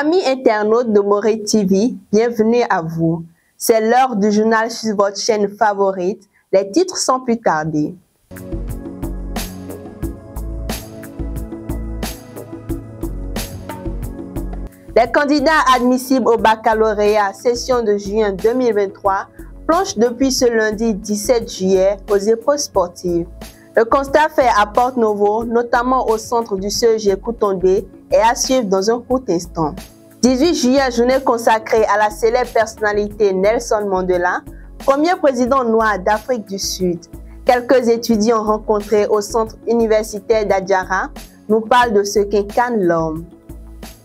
Amis internautes de Morée TV, bienvenue à vous. C'est l'heure du journal sur votre chaîne favorite. Les titres sans plus tarder. Les candidats admissibles au baccalauréat session de juin 2023 plongent depuis ce lundi 17 juillet aux épreuves sportives. Le constat fait à Porte-Novo, notamment au centre du CEG Koutondé, est à suivre dans un court instant. 18 juillet, journée consacrée à la célèbre personnalité Nelson Mandela, premier président noir d'Afrique du Sud. Quelques étudiants rencontrés au centre universitaire d'Adjara nous parlent de ce qu'incarne l'homme.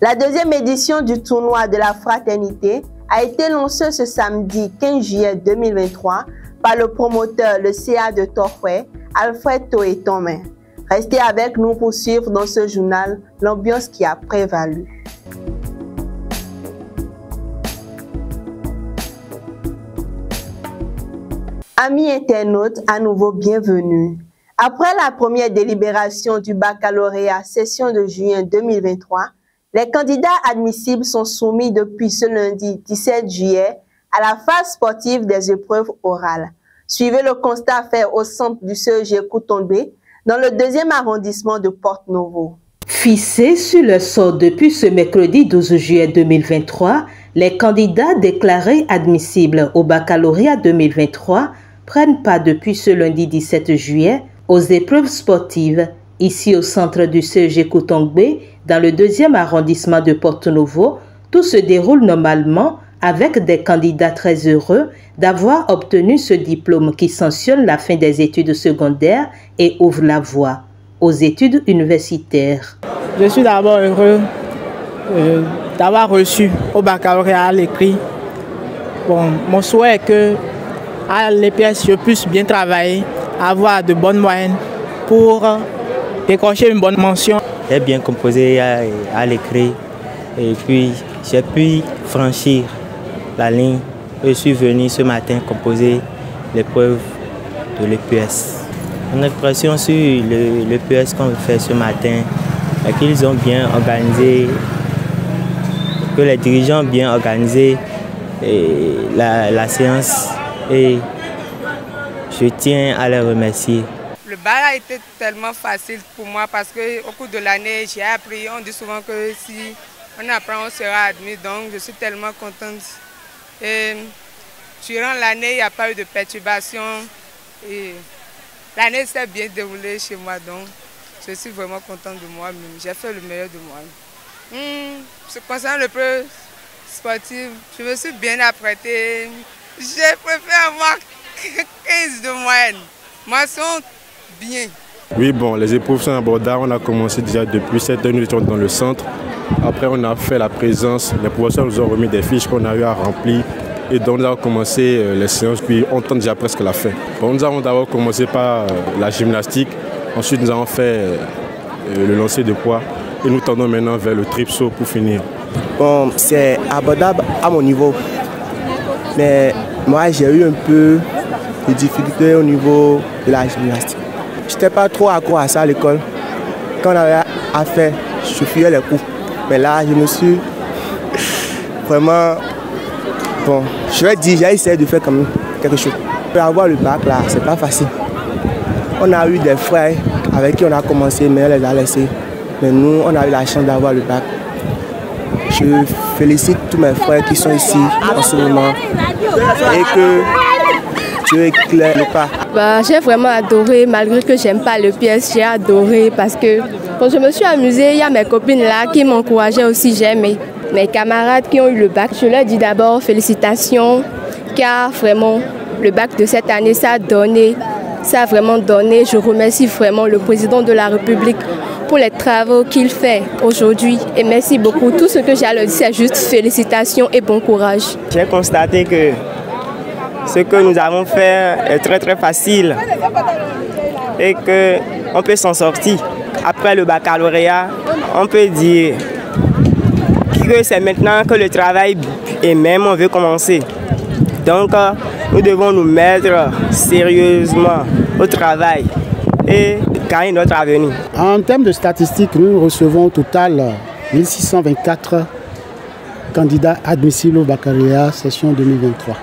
La deuxième édition du tournoi de la fraternité a été lancée ce samedi 15 juillet 2023 par le promoteur, le CA de Torfouet, Alfred Toé-Thomain. Restez avec nous pour suivre dans ce journal l'ambiance qui a prévalu. Amis internautes, à nouveau bienvenue. Après la première délibération du baccalauréat session de juin 2023, les candidats admissibles sont soumis depuis ce lundi 17 juillet à la phase sportive des épreuves orales. Suivez le constat fait au centre du CEG Koutondé, dans le 2e arrondissement de Porte-Novo. Fixés sur le sort depuis ce mercredi 12 juillet 2023, les candidats déclarés admissibles au baccalauréat 2023 prennent part depuis ce lundi 17 juillet aux épreuves sportives ici au centre du CEG Koutondé, dans le 2e arrondissement de Porte-Novo. Tout se déroule normalement avec des candidats très heureux d'avoir obtenu ce diplôme qui sanctionne la fin des études secondaires et ouvre la voie aux études universitaires. Je suis d'abord heureux d'avoir reçu au baccalauréat à l'écrit. Mon souhait est que à l'EPS je puisse bien travailler, avoir de bonnes moyennes pour décrocher une bonne mention. J'ai bien composé à l'écrit et puis j'ai pu franchir la ligne. Je suis venu ce matin composer l'épreuve de l'EPS. Mon impression sur l'EPS qu'on fait ce matin est qu'ils ont bien organisé, que les dirigeants ont bien organisé la séance et je tiens à les remercier. Le bac a été tellement facile pour moi parce qu'au cours de l'année, j'ai appris. On dit souvent que si on apprend, on sera admis. Donc, je suis tellement contente. Et durant l'année, il n'y a pas eu de perturbations. L'année s'est bien déroulée chez moi. Donc, je suis vraiment contente de moi-même. J'ai fait le meilleur de moi-même. Ce concernant le peu sportif, je me suis bien apprêtée. J'ai préféré avoir 15 de moyenne. Moi, sont bien. Oui, les épreuves sont abordables. On a commencé déjà depuis 7 heures, nous étions dans le centre. Après, on a fait la présence. Les professeurs nous ont remis des fiches qu'on a eu à remplir. Et donc, nous avons commencé les séances, puis on tend déjà presque la fin. Nous avons d'abord commencé par la gymnastique. Ensuite, nous avons fait le lancer de poids. Et nous tendons maintenant vers le tripsaut pour finir. C'est abordable à mon niveau. Mais moi, j'ai eu un peu de difficultés au niveau de la gymnastique. Je n'étais pas trop accro à ça à l'école. Quand on avait à faire, je fuyais les cours. Mais là, je me suis vraiment... je vais dire, j'ai essayé de faire quand même quelque chose. Pour avoir le bac, là, c'est pas facile. On a eu des frères avec qui on a commencé, mais on les a laissés. Mais nous, on a eu la chance d'avoir le bac. Je félicite tous mes frères qui sont ici en ce moment et que Dieu éclaire le pas. J'ai vraiment adoré, malgré que j'aime pas le pièce, j'ai adoré parce que quand je me suis amusée, il y a mes copines là qui m'encourageaient aussi, j'ai aimé. Mes camarades qui ont eu le bac, je leur dis d'abord félicitations car vraiment le bac de cette année, ça a vraiment donné. Je remercie vraiment le président de la République pour les travaux qu'il fait aujourd'hui. Et merci beaucoup. Tout ce que j'ai à leur dire, c'est juste félicitations et bon courage. J'ai constaté que ce que nous avons fait est très très facile et qu'on peut s'en sortir. Après le baccalauréat, on peut dire que c'est maintenant que le travail et même on veut commencer. Donc nous devons nous mettre sérieusement au travail et gagner notre avenir. En termes de statistiques, nous recevons au total 1624 candidats admissibles au baccalauréat session 2023.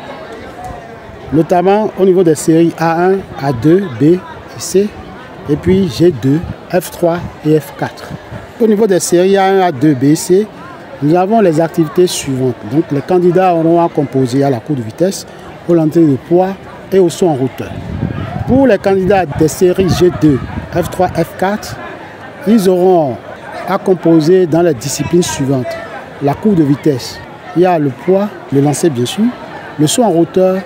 Notamment au niveau des séries A1, A2, B et C, et puis G2, F3 et F4. Au niveau des séries A1, A2, B et C, nous avons les activités suivantes. Donc les candidats auront à composer à la cour de vitesse, au lancer de poids et au saut en hauteur. Pour les candidats des séries G2, F3, F4, ils auront à composer dans les disciplines suivantes. La cour de vitesse, il y a le poids, le lancer bien sûr, le saut en hauteur,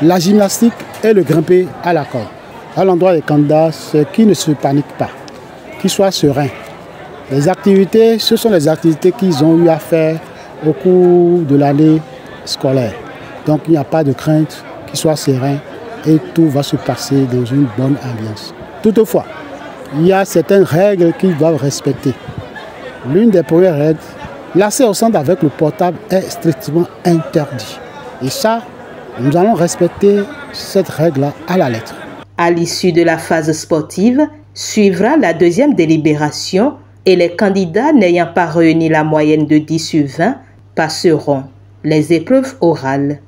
la gymnastique et le grimper à la corde. À l'endroit des candidats, c'est qu'ils ne se paniquent pas, qu'ils soient sereins. Les activités, ce sont les activités qu'ils ont eu à faire au cours de l'année scolaire. Donc il n'y a pas de crainte, qu'ils soient sereins et tout va se passer dans une bonne ambiance. Toutefois, il y a certaines règles qu'ils doivent respecter. L'une des premières règles, l'accès au centre avec le portable est strictement interdit. Et ça, nous allons respecter cette règle-là à la lettre. À l'issue de la phase sportive, suivra la deuxième délibération et les candidats n'ayant pas réuni la moyenne de 10 sur 20 passeront les épreuves orales.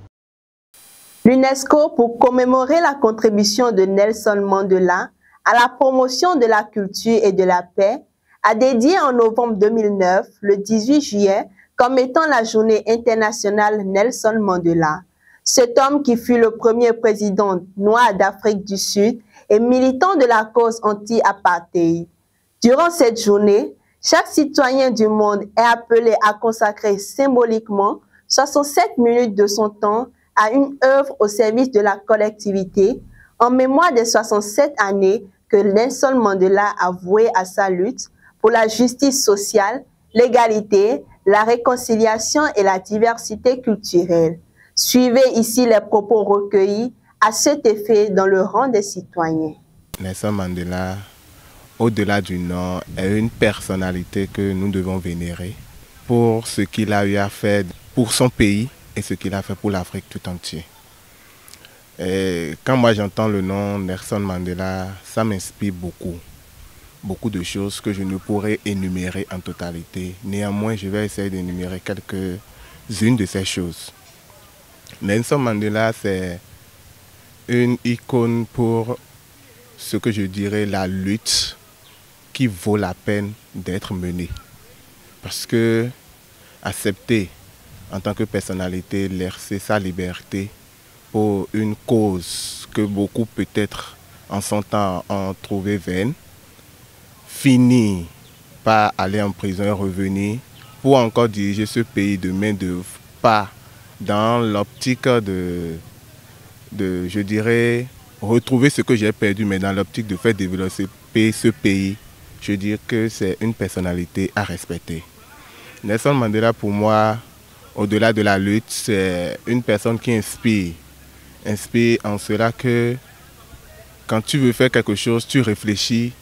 L'UNESCO, pour commémorer la contribution de Nelson Mandela à la promotion de la culture et de la paix, a dédié en novembre 2009, le 18 juillet, comme étant la journée internationale Nelson Mandela. Cet homme qui fut le premier président noir d'Afrique du Sud et militant de la cause anti-apartheid. Durant cette journée, chaque citoyen du monde est appelé à consacrer symboliquement 67 minutes de son temps à une œuvre au service de la collectivité en mémoire des 67 années que Nelson Mandela a vouées à sa lutte pour la justice sociale, l'égalité, la réconciliation et la diversité culturelle. Suivez ici les propos recueillis à cet effet dans le rang des citoyens. Nelson Mandela, au-delà du nom, est une personnalité que nous devons vénérer pour ce qu'il a eu à faire pour son pays et ce qu'il a fait pour l'Afrique tout entière. Et quand moi j'entends le nom Nelson Mandela, ça m'inspire beaucoup de choses que je ne pourrais énumérer en totalité. Néanmoins, je vais essayer d'énumérer quelques-unes de ces choses. Nelson Mandela, c'est une icône pour ce que je dirais la lutte qui vaut la peine d'être menée. Parce que accepter en tant que personnalité, laisser sa liberté pour une cause que beaucoup peut-être en son temps ont trouvé vaine, finir par aller en prison et revenir pour encore diriger ce pays de main d'œuvre, pas dans l'optique de, je dirais, retrouver ce que j'ai perdu, mais dans l'optique de faire développer ce pays, je dirais que c'est une personnalité à respecter. Nelson Mandela, pour moi, au-delà de la lutte, c'est une personne qui inspire. Inspire en cela que quand tu veux faire quelque chose, tu réfléchis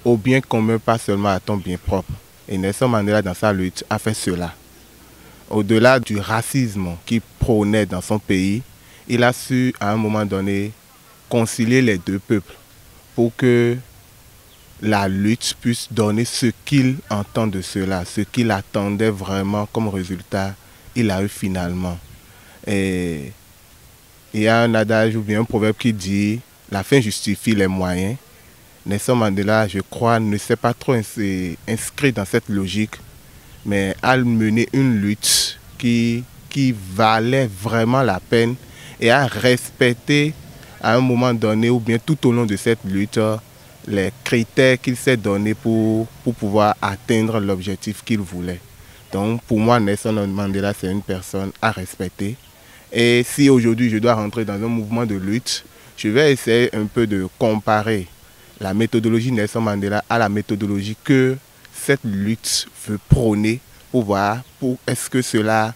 au bien commun, pas seulement à ton bien propre. Et Nelson Mandela, dans sa lutte, a fait cela. Au-delà du racisme qu'il prônait dans son pays, il a su, à un moment donné, concilier les deux peuples pour que la lutte puisse donner ce qu'il entend de cela, ce qu'il attendait vraiment comme résultat, il a eu finalement. Et il y a un adage ou bien un proverbe qui dit « La fin justifie les moyens ». Nelson Mandela, je crois, ne s'est pas trop inscrit dans cette logique, mais a mené une lutte qui valait vraiment la peine et a respecté à un moment donné ou bien tout au long de cette lutte les critères qu'il s'est donnés pour pouvoir atteindre l'objectif qu'il voulait. Donc pour moi, Nelson Mandela, c'est une personne à respecter. Et si aujourd'hui je dois rentrer dans un mouvement de lutte, je vais essayer un peu de comparer la méthodologie Nelson Mandela à la méthodologie que cette lutte veut prôner pour voir est-ce que cela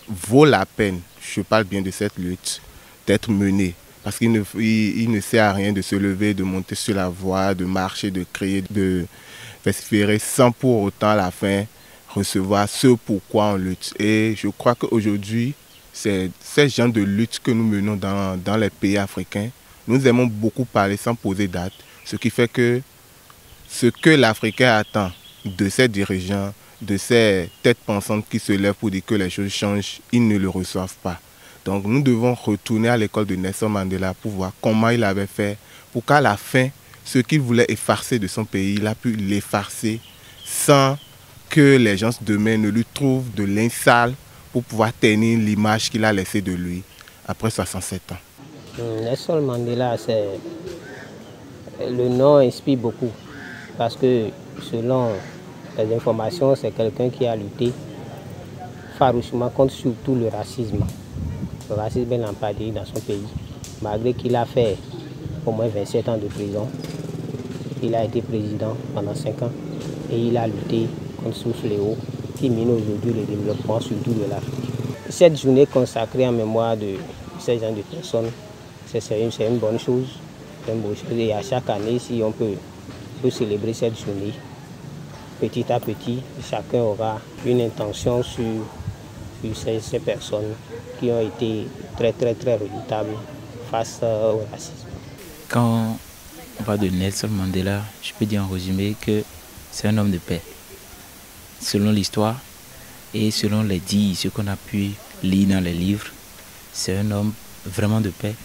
vaut la peine, je parle bien de cette lutte, d'être menée. Parce qu'il ne sert à rien de se lever, de monter sur la voie, de marcher, de crier, de espérer sans pour autant à la fin recevoir ce pourquoi on lutte. Et je crois qu'aujourd'hui, c'est ces gens de lutte que nous menons dans les pays africains. Nous aimons beaucoup parler sans poser date, ce qui fait que ce que l'Africain attend de ses dirigeants de ces têtes pensantes qui se lèvent pour dire que les choses changent, ils ne le reçoivent pas. Donc nous devons retourner à l'école de Nelson Mandela pour voir comment il avait fait, pour qu'à la fin, ce qu'il voulait effacer de son pays, il a pu l'effacer sans que les gens demain ne lui trouvent de linge sale pour pouvoir tenir l'image qu'il a laissée de lui après 67 ans. Nelson Mandela, le nom inspire beaucoup parce que selon les informations, c'est quelqu'un qui a lutté farouchement contre surtout le racisme. Le racisme est l'empire dans son pays, malgré qu'il a fait au moins 27 ans de prison. Il a été président pendant 5 ans et il a lutté contre ce fléau qui mine aujourd'hui le développement surtout de l'Afrique. Cette journée consacrée en mémoire de ces gens de personnes, c'est une bonne chose. Et à chaque année, si on peut célébrer cette journée, petit à petit, chacun aura une intention sur ces personnes qui ont été très redoutables face au racisme. Quand on parle de Nelson Mandela, je peux dire en résumé que c'est un homme de paix. Selon l'histoire et selon les dires, ce qu'on a pu lire dans les livres, c'est un homme vraiment de paix.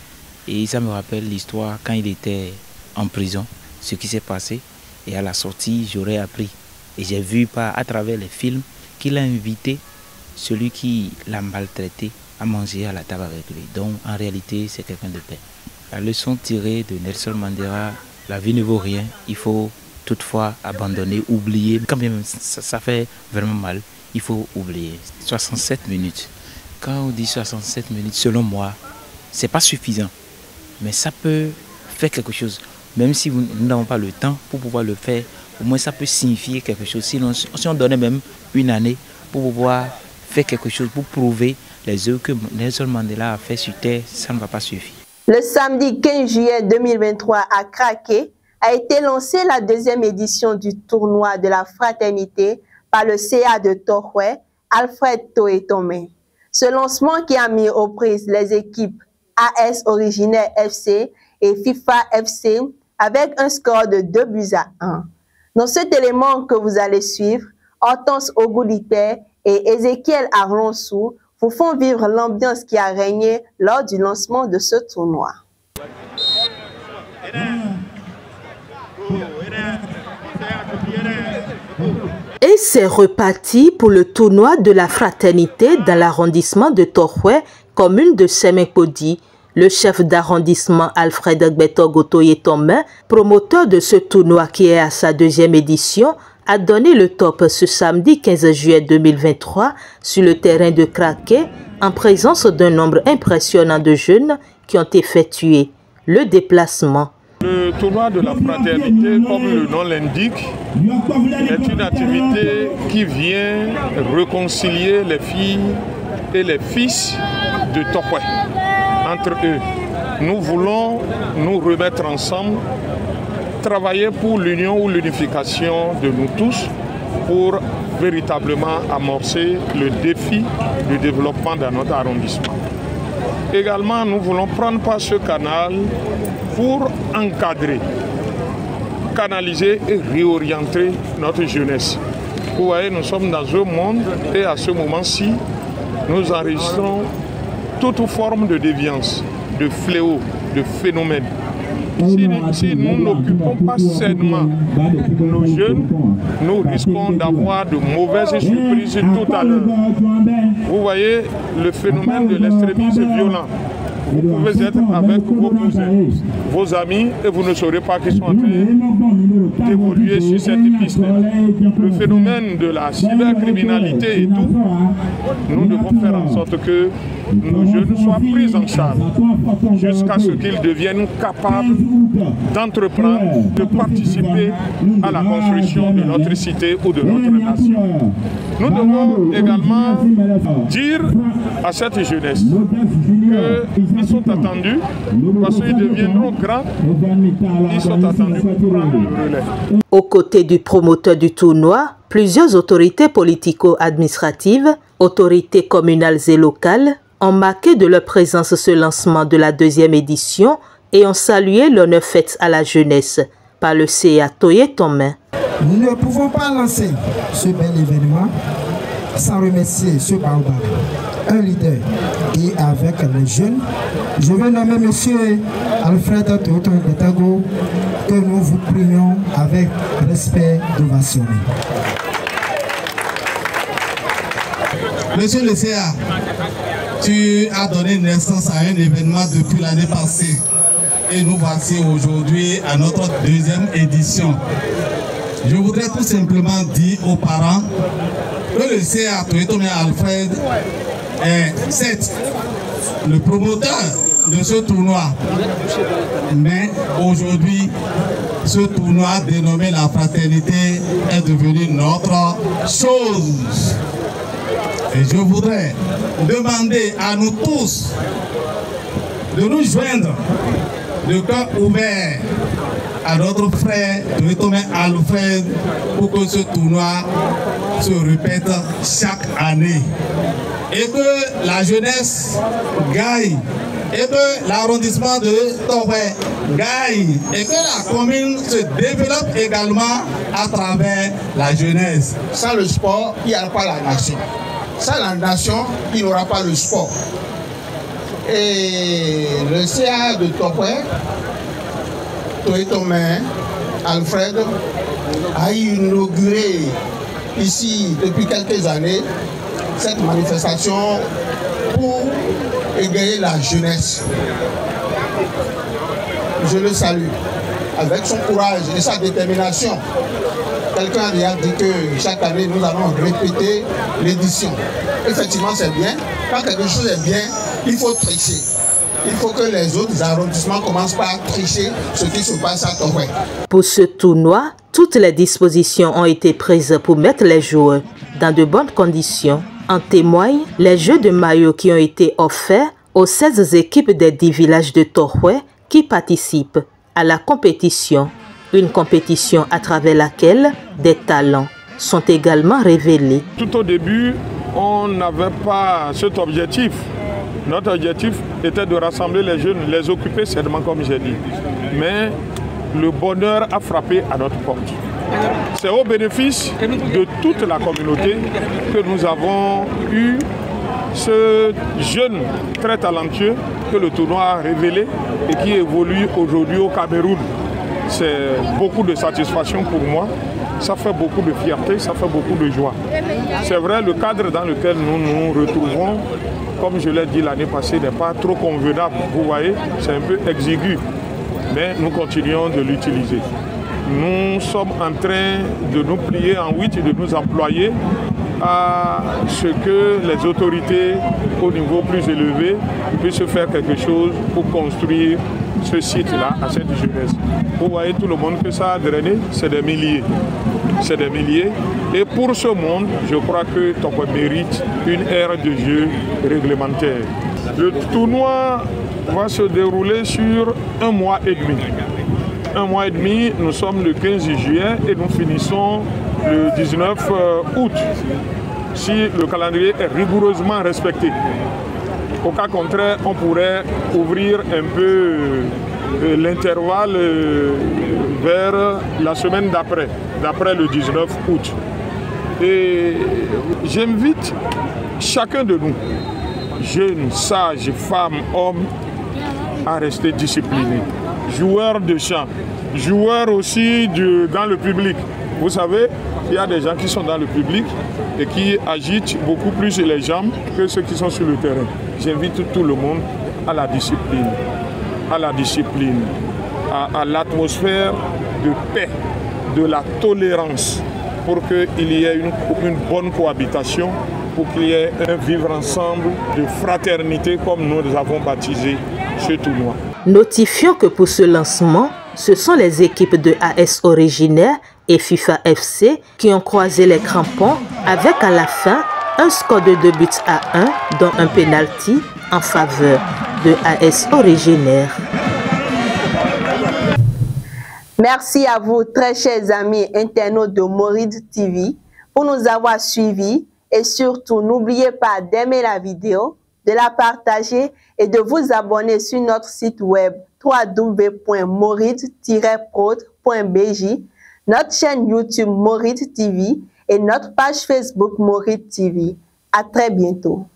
Et ça me rappelle l'histoire quand il était en prison, ce qui s'est passé. Et à la sortie, j'aurais appris. Et j'ai vu à travers les films qu'il a invité celui qui l'a maltraité à manger à la table avec lui. Donc en réalité, c'est quelqu'un de paix. La leçon tirée de Nelson Mandela, la vie ne vaut rien. Il faut toutefois abandonner, oublier. Quand même ça fait vraiment mal, il faut oublier. 67 minutes. Quand on dit 67 minutes, selon moi, c'est pas suffisant. Mais ça peut faire quelque chose. Même si nous n'avons pas le temps pour pouvoir le faire, au moins ça peut signifier quelque chose. Sinon, si on donnait même une année pour pouvoir faire quelque chose, pour prouver les œuvres que Nelson Mandela a fait sur Terre, ça ne va pas suffire. Le samedi 15 juillet 2023 à Craqué a été lancée la deuxième édition du tournoi de la fraternité par le CA de Torhoué, Alfred Toé-Tomé. Ce lancement qui a mis aux prises les équipes AS Originaire FC et FIFA FC avec un score de 2-1. Dans cet élément que vous allez suivre, Hortense Ogoulité et Ézéchiel Arlonsou vous font vivre l'ambiance qui a régné lors du lancement de ce tournoi. Et c'est reparti pour le tournoi de la fraternité dans l'arrondissement de Torhoué, commune de Sémékodi. Le chef d'arrondissement Alfred Gbetogo Toye-Tomé, promoteur de ce tournoi qui est à sa deuxième édition, a donné le top ce samedi 15 juillet 2023 sur le terrain de Craqué en présence d'un nombre impressionnant de jeunes qui ont effectué le déplacement. Le tournoi de la fraternité, comme le nom l'indique, est une activité qui vient réconcilier les filles et les fils de Torhoué entre eux. Nous voulons nous remettre ensemble, travailler pour l'union ou l'unification de nous tous pour véritablement amorcer le défi du développement dans notre arrondissement. Également, nous voulons prendre par ce canal pour encadrer, canaliser et réorienter notre jeunesse. Vous voyez, nous sommes dans un monde et à ce moment-ci, nous enregistrons toute forme de déviance, de fléau, de phénomène. Si nous n'occupons pas sainement nos jeunes, nous risquons d'avoir de mauvaises surprises tout à l'heure. Vous voyez le phénomène de l'extrémisme violent. Vous pouvez être avec vos cousins, vos amis, et vous ne saurez pas qu'ils sont en train d'évoluer sur cette piste. Le phénomène de la cybercriminalité et tout, nous devons faire en sorte que nos jeunes soient pris en charge jusqu'à ce qu'ils deviennent capables d'entreprendre, de participer à la construction de notre cité ou de notre nation. Nous devons également dire à cette jeunesse qu'ils sont attendus, parce qu'ils deviendront grands, ils sont attendus pour prendre le relais. Aux côtés du promoteur du tournoi, plusieurs autorités politico-administratives, autorités communales et locales, ont marqué de leur présence ce lancement de la deuxième édition et ont salué l'honneur fait à la jeunesse par le CA Toye-Tomé. Nous ne pouvons pas lancer ce bel événement sans remercier ce baobab, un leader. Et avec les jeunes, je vais nommer M. Alfred Toyotombetago, que nous vous prions avec respect d'ovationner. Monsieur le CA, tu as donné naissance à un événement depuis l'année passée. Et nous voici aujourd'hui à notre deuxième édition. Je voudrais tout simplement dire aux parents que le CA Toyotomi Alfred est certes le promoteur de ce tournoi. Mais aujourd'hui, ce tournoi dénommé la fraternité est devenu notre chose. Et je voudrais demander à nous tous de nous joindre de cœur ouvert à notre frère Toyotomi Alfred pour que ce tournoi se répète chaque année. Et que la jeunesse gagne, et que l'arrondissement de Torbay gagne, et que la commune se développe également à travers la jeunesse. Sans le sport, il n'y aura pas la nation. Sans la nation, il n'y aura pas le sport. Et le CA de Torbay, Toyotomi Alfred, a inauguré ici depuis quelques années cette manifestation pour égayer la jeunesse. Je le salue avec son courage et sa détermination. Quelqu'un a déjà dit que chaque année nous allons répéter l'édition. Effectivement, c'est bien. Quand quelque chose est bien, il faut tricher. Il faut que les autres arrondissements commencent par tricher ce qui se passe à Torbay. Pour ce tournoi, toutes les dispositions ont été prises pour mettre les joueurs dans de bonnes conditions. En témoignent les jeux de maillot qui ont été offerts aux 16 équipes des 10 villages de Torbay qui participent à la compétition. Une compétition à travers laquelle des talents sont également révélés. Tout au début, on n'avait pas cet objectif. Notre objectif était de rassembler les jeunes, les occuper seulement comme j'ai dit. Mais le bonheur a frappé à notre porte. C'est au bénéfice de toute la communauté que nous avons eu ce jeune très talentueux que le tournoi a révélé et qui évolue aujourd'hui au Cameroun. C'est beaucoup de satisfaction pour moi, ça fait beaucoup de fierté, ça fait beaucoup de joie. C'est vrai, le cadre dans lequel nous nous retrouvons, comme je l'ai dit l'année passée, n'est pas trop convenable. Vous voyez, c'est un peu exigu, mais nous continuons de l'utiliser. Nous sommes en train de nous plier en 8 et de nous employer à ce que les autorités au niveau plus élevé puissent faire quelque chose pour construire ce site-là à cette jeunesse. Vous voyez tout le monde que ça a drainé, c'est des milliers. C'est des milliers. Et pour ce monde, je crois que Torbay mérite une ère de jeu réglementaire. Le tournoi va se dérouler sur 1 mois et demi. 1 mois et demi, nous sommes le 15 juillet et nous finissons le 19 août, si le calendrier est rigoureusement respecté. Au cas contraire, on pourrait ouvrir un peu l'intervalle vers la semaine d'après le 19 août. Et j'invite chacun de nous, jeunes, sages, femmes, hommes, à rester disciplinés. Joueurs de chant, joueurs aussi dans le public. Vous savez, il y a des gens qui sont dans le public et qui agitent beaucoup plus les jambes que ceux qui sont sur le terrain. J'invite tout le monde à la discipline, à l'atmosphère de paix, de la tolérance, pour qu'il y ait une bonne cohabitation, pour qu'il y ait un vivre ensemble de fraternité comme nous avons baptisé ce tournoi. Notifions que pour ce lancement, ce sont les équipes de AS Originaire et FIFA FC qui ont croisé les crampons avec à la fin un score de 2 buts à 1, dont un penalty en faveur de AS Originaire. Merci à vous, très chers amis internautes de Mouride TV, pour nous avoir suivis et surtout n'oubliez pas d'aimer la vidéo, de la partager et de vous abonner sur notre site web www.mouride-prod.bj. notre chaîne YouTube Mouride TV et notre page Facebook Mouride TV. À très bientôt.